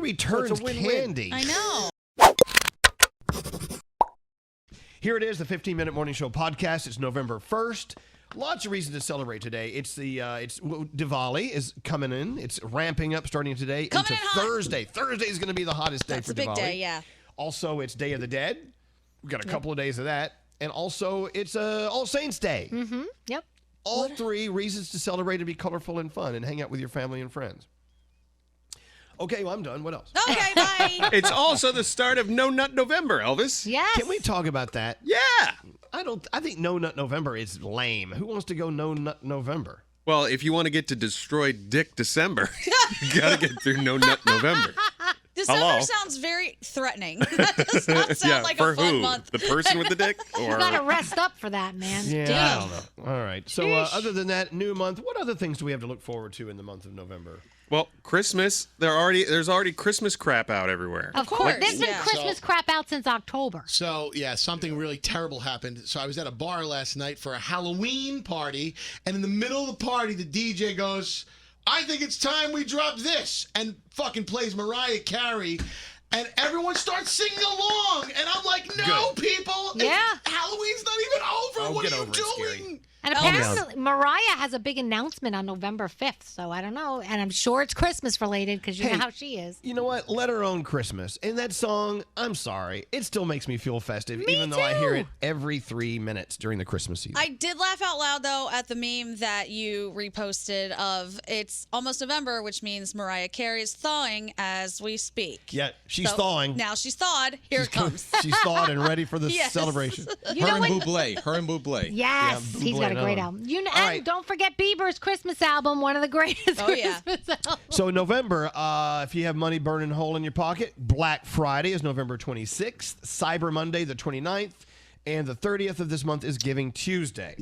returns candy. I know. Here it is, the 15-Minute Morning Show podcast. It's November 1st. Lots of reasons to celebrate today. It's Diwali is coming in. It's ramping up starting today into Thursday. Thursday is going to be the hottest day for Diwali. That's a big day, yeah. Also, it's Day of the Dead. We've got a couple of days of that. And also, it's All Saints Day. Mm-hmm. Yep. All three reasons to celebrate and be colorful and fun and hang out with your family and friends. Okay, well, I'm done. What else? Okay, bye. It's also the start of No Nut November, Elvis. Yes. Can we talk about that? Yeah. I think No Nut November is lame. Who wants to go No Nut November? Well, if you want to get to destroy Dick December, you got to get through No Nut November. December sounds very threatening. That does not sound like a fun month. The person with the dick? Or... You got to rest up for that, man. Yeah, Damn. I don't know. All right. So other than that, new month, what other things do we have to look forward to in the month of November? Well, Christmas, there's already Christmas crap out everywhere. Of course. There's been Christmas crap out since October. So, yeah, something really terrible happened. So I was at a bar last night for a Halloween party, and in the middle of the party, the DJ goes, I think it's time we drop this, and fucking plays Mariah Carey. And everyone starts singing along. And I'm like, no, people. Yeah. Halloween's not even over. What are you doing? And apparently, Mariah has a big announcement on November 5th, so I don't know. And I'm sure it's Christmas related because you know how she is. You know what? Let her own Christmas. And that song, I'm sorry, it still makes me feel festive, even though I hear it every 3 minutes during the Christmas season. I did laugh out loud, though, at the meme that you reposted of it's almost November, which means Mariah Carey is thawing as we speak. Yeah, she's thawing. Now she's thawed. Here it comes. She's thawed and ready for the celebration. Her and Bublé. Yes, Yeah, he's got a great album. And don't forget Bieber's Christmas album, one of the greatest Christmas albums. So in November, if you have money burning a hole in your pocket, Black Friday is November 26th, Cyber Monday the 29th, and the 30th of this month is Giving Tuesday.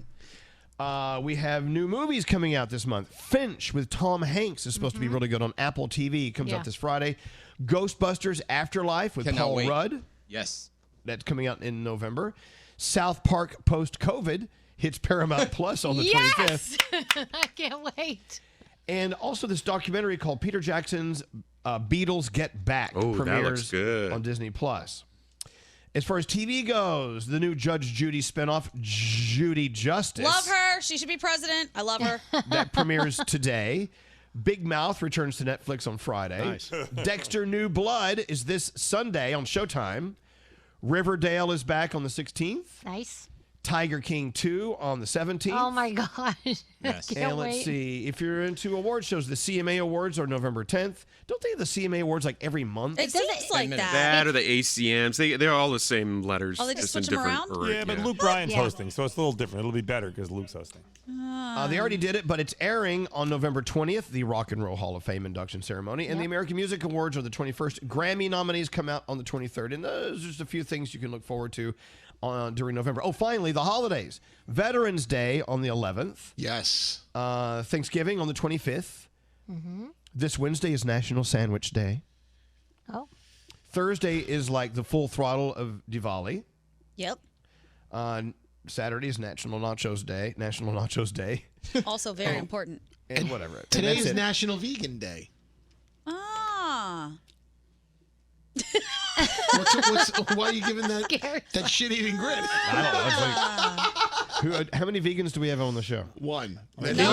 We have new movies coming out this month. Finch with Tom Hanks is supposed to be really good on Apple TV. Comes out this Friday. Ghostbusters Afterlife with Paul Rudd. Yes. That's coming out in November. South Park Post-COVID hits Paramount Plus on the 25th. I can't wait. And also this documentary called Peter Jackson's Beatles Get Back that premieres looks good. on Disney Plus. As far as TV goes, the new Judge Judy spinoff, Judy Justice. Love her. She should be president. I love her. That premieres today. Big Mouth returns to Netflix on Friday. Nice. Dexter New Blood is this Sunday on Showtime. Riverdale is back on the 16th. Nice. Tiger King 2 on the 17th. Oh, my gosh. Yes. And let's see, if you're into award shows, the CMA Awards are November 10th. Don't they have the CMA Awards like every month? It seems like that. That or the ACMs. They're all the same letters. Oh, they just in switch them different around? order. Yeah, but Luke Bryan's hosting, so it's a little different. It'll be better because Luke's hosting. They already did it, but it's airing on November 20th, the Rock and Roll Hall of Fame induction ceremony. And the American Music Awards are the 21st. Grammy nominees come out on the 23rd. And those are just a few things you can look forward to during November. Oh, finally, the holidays. Veterans Day on the 11th. Yes. Thanksgiving on the 25th. This Wednesday is National Sandwich Day. Oh. Thursday is like the full throttle of Diwali. Yep. Saturday is National Nachos Day. Also very important. And whatever. Today is National Vegan Day. Ah. Why are you giving that shit-eating grin? I don't know. It's like, how many vegans do we have on the show? One. Can you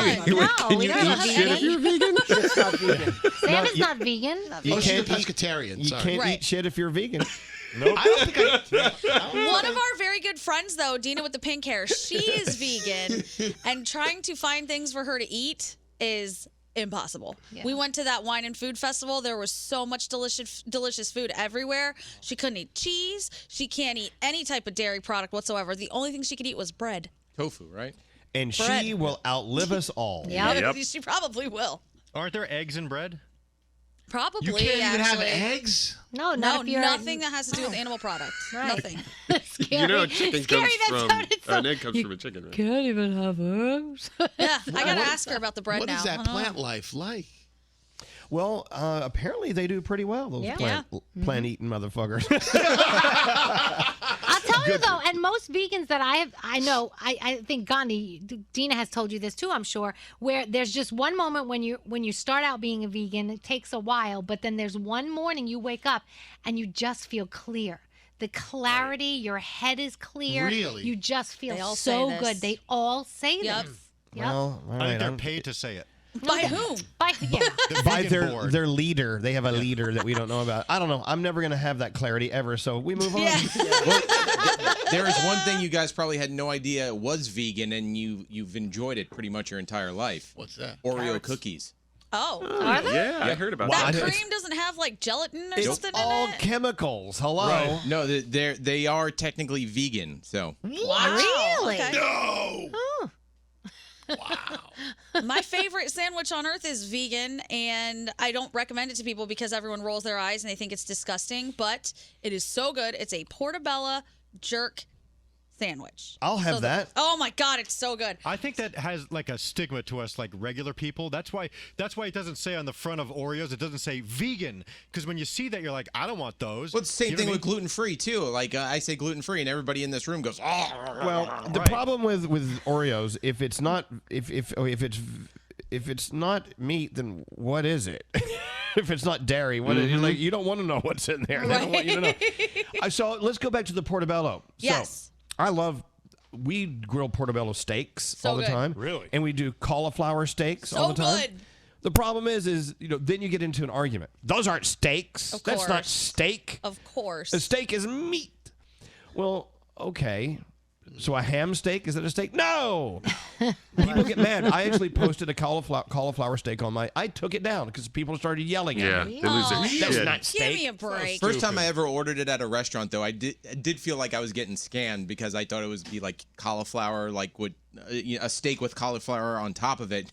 eat shit if you're vegan? It's not vegan. Sam is not vegan. She's a pescatarian. You can't eat shit if you're vegan. Nope. I don't think One of our very good friends, though, Dina with the pink hair, she is vegan, and trying to find things for her to eat is impossible. Yeah. We went to that wine and food festival. There was so much delicious food everywhere. She couldn't eat cheese. She can't eat any type of dairy product whatsoever. The only thing she could eat was bread. Tofu, right? And she will outlive us all. Yep. She probably will. Aren't there eggs in bread? Probably. You can't even have actually. eggs? No, nothing that has to do with animal products. Right. Nothing. You know, chicken comes from an egg comes from a chicken, right? Can't even have eggs. Yeah, I gotta ask her about the bread now. What is that plant life like? Well, apparently they do pretty well, those plant-eating motherfuckers. I'll tell you though, and most vegans that I know, I think Gandhi, Dina has told you this too, I'm sure, where there's just one moment when you start out being a vegan, it takes a while, but then there's one morning you wake up and you just feel clear. The clarity, your head is clear. Really? You just feel They all so say this. good. They all say Yep. this. Well, all I right. think they're paid to say it. By whom? By By vegan board. their leader. They have a leader that we don't know about. I don't know. I'm never going to have that clarity ever, so we move on. There is one thing you guys probably had no idea was vegan, and you've enjoyed it pretty much your entire life. What's that? Oreo Carrots? cookies. Oh. Are they? Yeah, I heard about That that. cream doesn't have like gelatin or It's something all in it? chemicals. Hello. Right. No, they are technically vegan. So Wow. Really? Okay. No. Oh. My favorite sandwich on earth is vegan, and I don't recommend it to people because everyone rolls their eyes and they think it's disgusting, but it is so good. It's a portobello jerk sandwich. I'll have that. Oh my God, it's so good. I think that has like a stigma to us, like regular people. That's why it doesn't say on the front of Oreos. It doesn't say vegan, because when you see that, you're like, I don't want those. well, it's the same You know thing what I with gluten free too. Like I say gluten free, and everybody in this room goes, oh. Well, the Right. problem with Oreos, if it's not if it's not meat, then what is it? If it's not dairy, what is it? Like, you don't want to know what's in there. They don't want you to know. So let's go back to the portobello. Yes. So, we grill portobello steaks all the good. time. Really? And we do cauliflower steaks So all the time. good. The problem is then you get into an argument. Those aren't steaks. Of That's not course. steak. Of course. A steak is meat. Well, okay. So a ham steak, is it a steak? No. People get mad. I actually posted a cauliflower steak on I took it down because people started yelling Yeah, at me. they lose their That's shit. not Give steak. me a break. First time I ever ordered it at a restaurant, though, I did feel like I was getting scammed because I thought it would be like cauliflower, like with a steak with cauliflower on top of it.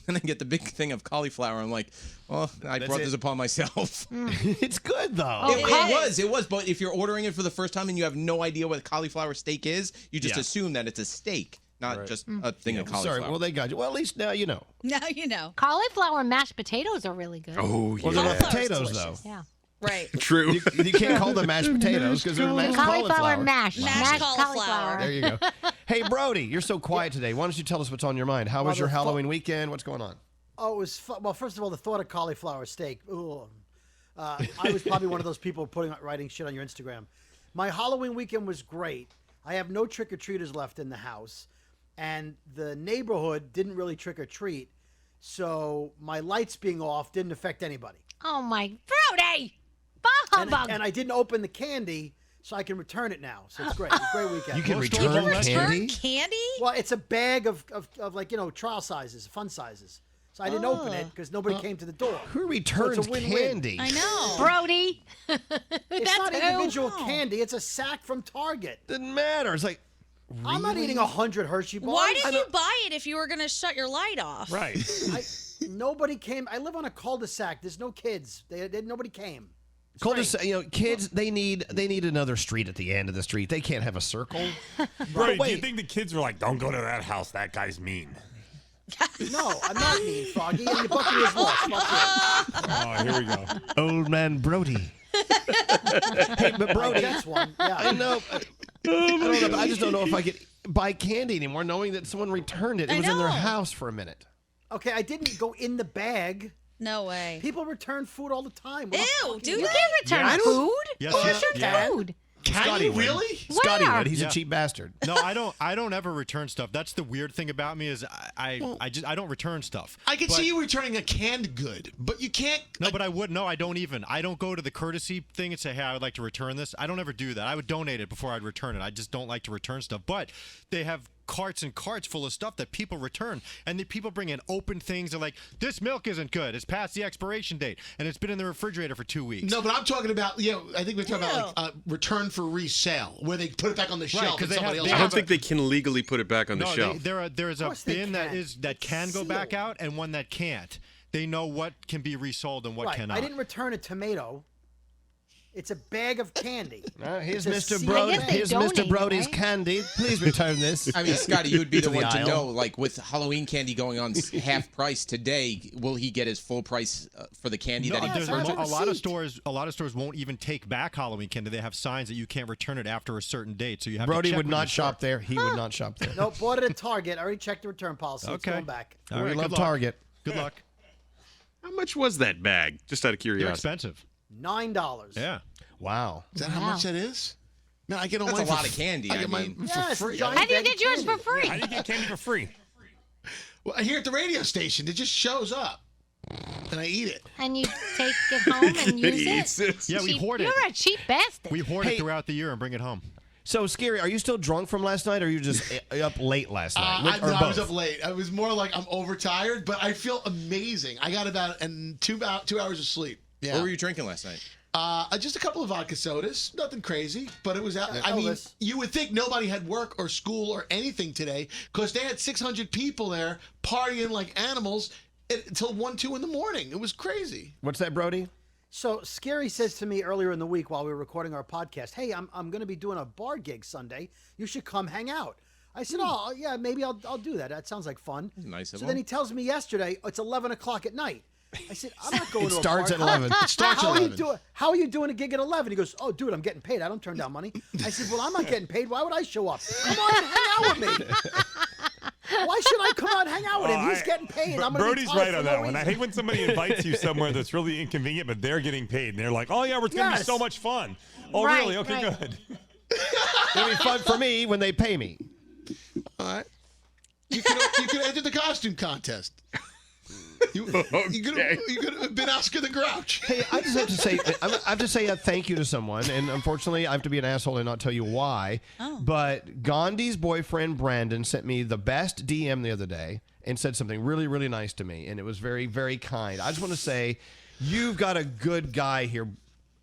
And I get the big thing of cauliflower. I'm like, well, I brought this upon myself. It's good though. It was. But if you're ordering it for the first time and you have no idea what cauliflower steak is, you just Yeah. assume that it's a steak, not just a thing of cauliflower. Sorry. Well, they got you. Well, at least now you know. Now you know. Cauliflower mashed potatoes are really good. Oh, Well, yeah. they're not Cauliflower's potatoes delicious. though. Yeah. Right. True. You can't call them mashed potatoes because they're mashed Cauliflower mash. Mashed cauliflower. There you go. Hey, Brody, you're so quiet today. Why don't you tell us what's on your mind? How was your Halloween weekend? What's going on? Oh, it was well. First of all, the thought of cauliflower steak. Ooh. I was probably one of those people writing shit on your Instagram. My Halloween weekend was great. I have no trick or treaters left in the house, and the neighborhood didn't really trick or treat, so my lights being off didn't affect anybody. Oh my Brody! Bah humbug! And I didn't open the candy, so I can return it now. So it's great. It's a great weekend. You can Most return stores don't let candy. Candy? Well, it's a bag of like trial sizes, fun sizes. So I didn't open it because nobody came to the door. Who So returns it's a win-win. candy? I know. Brody! It's not who. individual candy. It's a sack from Target. Doesn't matter. It's like I'm not eating 100 Hershey bars. Why did you buy it if you were going to shut your light off? Right. Nobody came. I live on a cul-de-sac. There's no kids. Nobody came. It's cul-de-sac, great. kids. They need another street at the end of the street. They can't have a circle. Brody, do wait. you think the kids were like, don't go to that house, that guy's mean? No, I'm not mean, Froggy. And your bucket is lost. Fuck Oh, here we go. Old man Brody. Hey, but you. Brody, That's one. I Yeah. know. I don't know. I just don't know if I could buy candy anymore, knowing that someone returned it. It I was in their know. house for a minute. Okay, I didn't go in the bag. No way. People return food all the time. What Ew, the fuck do is they? You that? can't return food. Yes, Who yes, returns yeah. food? Can you really? Scotty Where? would. He's Yeah. a cheap bastard. No, I don't ever return stuff. That's the weird thing about me is I don't return stuff. I could But- see you returning a canned good, but you can't. No, but I would. No, I don't even. I don't go to the courtesy thing and say, hey, I would like to return this. I don't ever do that. I would donate it before I'd return it. I just don't like to return stuff. But they have carts and carts full of stuff that people return. And the people bring in open things. They're like, this milk isn't good. It's past the expiration date. And it's been in the refrigerator for 2 weeks. No, but I'm talking about. I think we're talking about like return for resale, where they put it back on the shelf 'cause and they somebody have- else. they I have don't think they can legally put it back on the No, shelf. there's a course they bin that can. can go back out and one that can't. They know what can be resold and what Right. cannot. I didn't return a tomato. It's a bag of candy. Here's It's a Mr. sealed Brody. bag. Here's donate Mr. it, Brody's right? candy. Please return this. I mean, Scotty, you would be the To the one to aisle. know. Like with Halloween candy going on half price today, will he get his full price for the candy that he there's Yes, a I have a lot of receipt. stores won't even take back Halloween candy. They have signs that you can't return it after a certain date. So you have Brody to check would with not your store. shop there. He would not shop there. No, bought it at Target. I already checked the return policy. It's Okay. going back. All We right, love good luck. Target. Good luck. How much was that bag? Just out of They're curiosity. expensive. $9. Yeah. Wow. Is that how much that is? Man, I get all That's mine a lot for of candy, I I get mine mean. for Yes, free. giant How do you bag of get yours for candy. free? How do you get candy for free? Well, here at the radio station, it just shows up, and I eat it. And you take it home and use it? Yeah, we Cheap- hoard it. You're a cheap bastard. We hoard Hey. it throughout the year and bring it home. So, Scary, are you still drunk from last night, or are you just up late last night? I was both? up late. I was more like I'm overtired, but I feel amazing. I got about 2 hours of sleep. Yeah. What were you drinking last night? Just a couple of vodka sodas, nothing crazy, but it was out. I mean, Elvis. you would think nobody had work or school or anything today because they had 600 people there partying like animals until 1, 2 in the morning. It was crazy. What's that, Brody? So Scary says to me earlier in the week while we were recording our podcast, "Hey, I'm going to be doing a bar gig Sunday. You should come hang out." I said, "Oh, yeah, maybe I'll do that. That sounds like fun." Nice of So then him. he tells me yesterday it's 11 o'clock at night. I said, "I'm not going It to a starts bar. at 11. It starts How at are you 11. doing? How are you doing a gig at 11?" He goes, "Oh, dude, I'm getting paid. I don't turn down money." I said, "Well, I'm not getting paid. Why would I show up? Come on and hang out with me. Why should I come out and hang out with him? He's getting paid. I'm going to Brody's right on that one. I hate when somebody invites you somewhere that's really inconvenient, but they're getting paid, and they're like, "Oh yeah, it's going to be Yes. so much fun." Oh Right, really? Okay, right. good. It'll be fun for me when they pay me. All right. You could enter the costume contest. You could have been Oscar the Grouch. Hey, I just have to say, I have to say a thank you to someone, and unfortunately, I have to be an asshole and not tell you why. But Gandhi's boyfriend Brandon sent me the best DM the other day and said something really, really nice to me, and it was very, very kind. I just want to say, you've got a good guy here,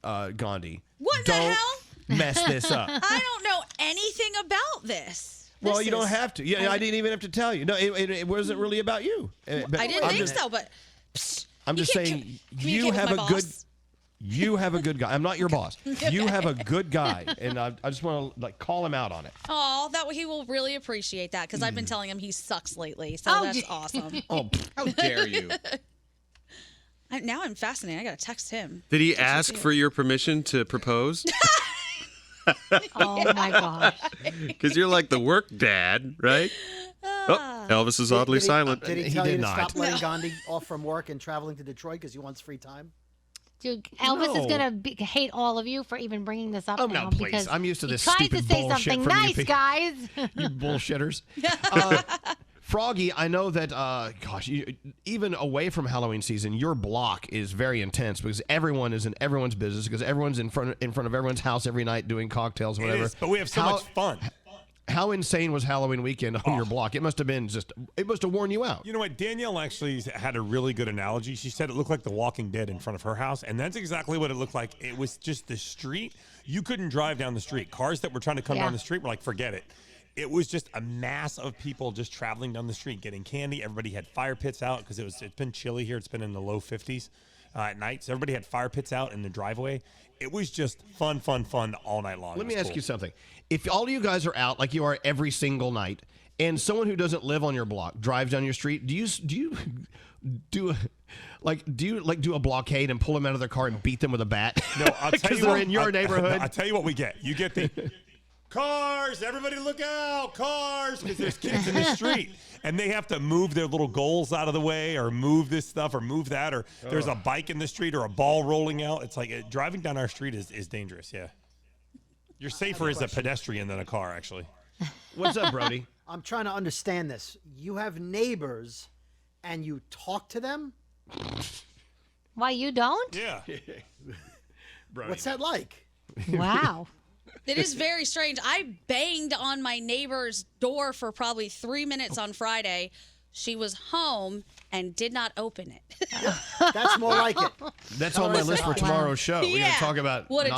Gandhi. What the Don't hell? mess this up. I don't know anything about this. Well, This you don't is- have to. Yeah, I didn't even have to tell you. No, it wasn't really about you. But I didn't I'm think just- so, but psst, I'm you just can't saying, communicate you with have my a good. boss. You have a good guy. I'm not your boss. You Okay. have a good guy, and I just want to call him out on it. Oh, that he will really appreciate that because I've been telling him he sucks lately. So Oh, that's gee. awesome. Oh, How dare you? Now I'm fascinated. I gotta text him. Did he ask for your permission to propose? Oh my gosh. Because you're like the work dad, right? Oh, Elvis is oddly silent. Did he He tell you did to not. stop letting Gandhi off from work and traveling to Detroit because he wants free time? Dude, Elvis is No. going to hate all of you for even bringing this up Oh, now. no, please. because I'm used to this he tried stupid to say bullshit something from you nice, people. guys. you bullshitters. Froggy, I know that, gosh, even away from Halloween season, your block is very intense because everyone is in everyone's business because everyone's in front of everyone's house every night doing cocktails, It whatever. is, but we have so much fun. How insane was Halloween weekend on your block? It must have been it must have worn you out. You know what? Danielle actually had a really good analogy. She said it looked like The Walking Dead in front of her house, and that's exactly what it looked like. It was just the street. You couldn't drive down the street. Cars that were trying to come Yeah. down the street were like, forget it. It was just a mass of people just traveling down the street, getting candy. Everybody had fire pits out because it's been chilly here. It's been in the low 50s at night. So everybody had fire pits out in the driveway. It was just fun all night long. Let It me was ask cool. you something. If all of you guys are out like you are every single night, and someone who doesn't live on your block drives down your street, do you do a blockade and pull them out of their car and beat them with a bat? No, I'll tell because you they're what, in your neighborhood. I'll tell you what we get. You get the cars. Everybody look out. Cars. Because there's kids in the street. And they have to move their little goals out of the way or move this stuff or move that. Or there's a bike in the street or a ball rolling out. It's like driving down our street is dangerous. Yeah. You're safer as a pedestrian than a car, actually. What's up, Brody? I'm trying to understand this. You have neighbors and you talk to them? Why, you don't? Yeah. What's that like? Wow. It is very strange. I banged on my neighbor's door for probably 3 minutes on Friday. She was home and did not open it. That's more like it. That's on my list for tomorrow's show. We're going Yeah. to talk about What a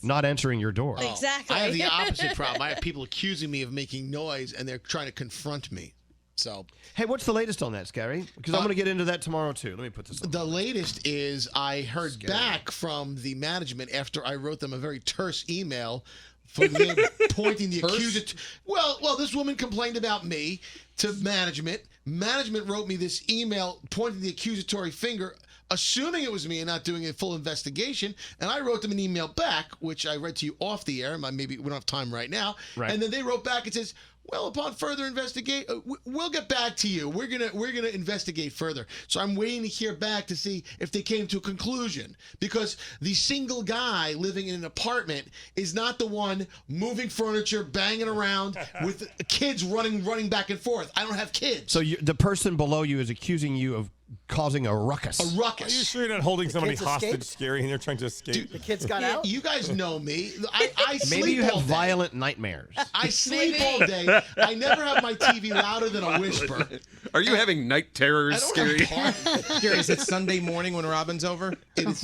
not answering your door. Exactly. I have the opposite problem. I have people accusing me of making noise, and they're trying to confront me. So, hey, what's the latest on that, Scary? Because I'm going to get into that tomorrow too. Let me put this on. The latest is I heard back from the management after I wrote them a very terse email for them pointing the accuser. Well, this woman complained about me to management. Management wrote me this email pointing the accusatory finger, assuming it was me and not doing a full investigation. And I wrote them an email back, which I read to you off the air. Maybe we don't have time right now. Right. And then they wrote back and says, well, upon further investigate, we'll get back to you. We're gonna investigate further. So I'm waiting to hear back to see if they came to a conclusion, because the single guy living in an apartment is not the one moving furniture, banging around with kids running back and forth. I don't have kids. So the person below you is accusing you of causing a ruckus. A ruckus. Are you sure you're not holding somebody kids hostage, escaped? Scary, and they're trying to escape? The kids got out. You guys know me. I sleep Maybe you all have day. violent nightmares. I sleep all day. I never have my TV louder than a whisper. Are you having night terrors, I don't Scary? have parties. Scary, is it Sunday morning when Robin's over? What's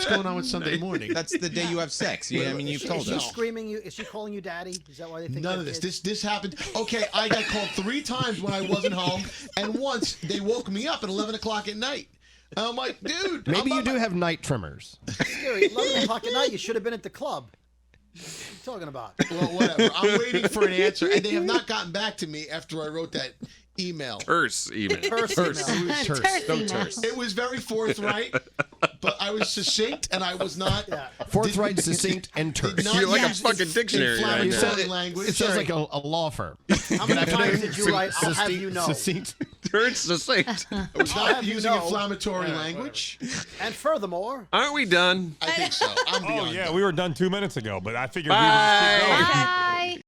going on with Sunday morning? That's the day you have sex. Yeah, I mean, you've told Is she us. screaming you? Is she calling you daddy? Is that why they think None they're of this. kids? This happened. Okay, I got called 3 times when I wasn't home, and once they woke me up at 11 o'clock at night. And I'm like, dude. Maybe you do have night trimmers. Scary. 11 o'clock at night. You should have been at the club. What are you talking about? Well, whatever. I'm waiting for an answer, and they have not gotten back to me after I wrote that email. Terse, even. Terse email. Terse email. It was very forthright, but I was succinct, and I was not. Yeah. Forthright, succinct, and terse. Did not You're like a use fucking dictionary right inflammatory now. language. It sounds like a law firm. How many times did you write, I'll have you know? Succinct. Terse, succinct. I was I'll not have you using know. inflammatory language. And furthermore, Aren't we done? I think so. I'm Oh, beyond yeah, done. we were done 2 minutes ago, but I figured we would just keep going. Bye.